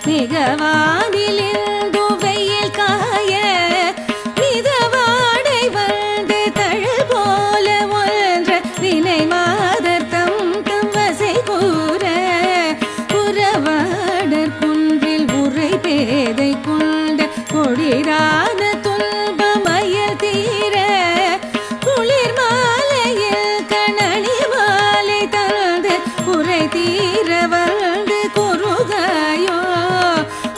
மிகவானிலிருந்து வெயில் காய மிதவாடை வந்து தழல் போல ஒன்ற வினை மாதர் தம் தம் வசை கூற புறவாடர் குன்றில் உரை பேதை கொண்ட கொடிரான துன்பமயல் தீர குளிர் மாலையில் கணனி மாலை தந்து குறை தீர வந்து குறுகாயோ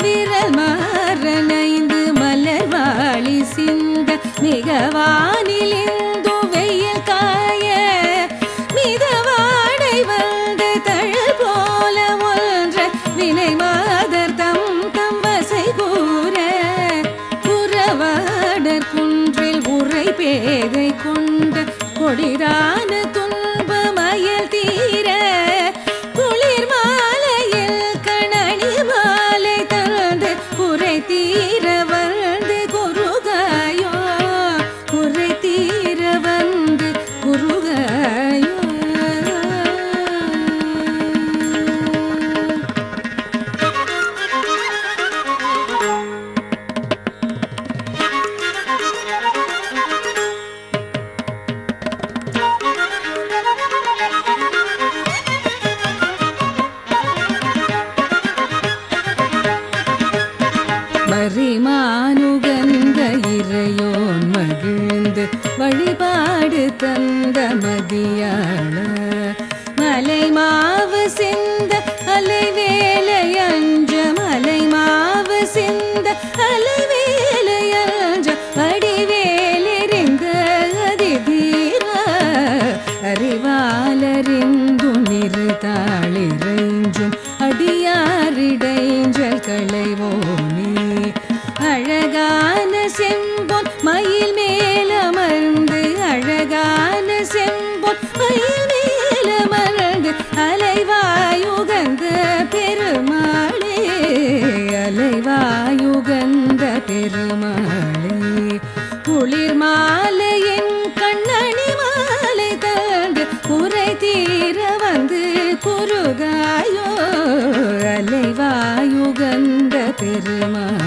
விரல் மாறனைந்து மலர் வாழி சிந்த மிகவானிலிருந்து வெயில் காய மிதவாடை வந்து தழல் போல ஒன்ற வினை மாதர் தம் தம் வசை கூற புறவாடர் குன்றில் உரை பேதை கொண்ட கொடிரான துன்பமயல் தீர குளிர் மாலையில் கணனி மாலை தந்து குறை தீர வந்து குறுகாயோ குறை தீர வந்து குறுகாயோ. மறிமானுகந்த இறையோன் மகிழ்ந்து வழிபாடு தந்த மதியாள மலை மாவு சிந்த அலைவேலையஞ்ச மலை மாவு சிந்த அலைவேலையஞ்ச வடிவேலெறிந்த அதிதீர அறிவாலறிந்து நிறுத்தாளிறைஞ்சும் அடியாரிடைஞ்சல் களைவோனே அழகான செம்பொன் மயில் மேலமர்ந்து அழகான செம்பொன் மயில் மேலமர்ந்து அலைவாயுகந்த பெருமாளே அலைவாயுகந்த பெருமாளே குளிர் மாலையின் கண்ணணி மாலை தந்து குறை தீர வந்து குறுகாயோ அலைவாயுகந்த பெருமாளே.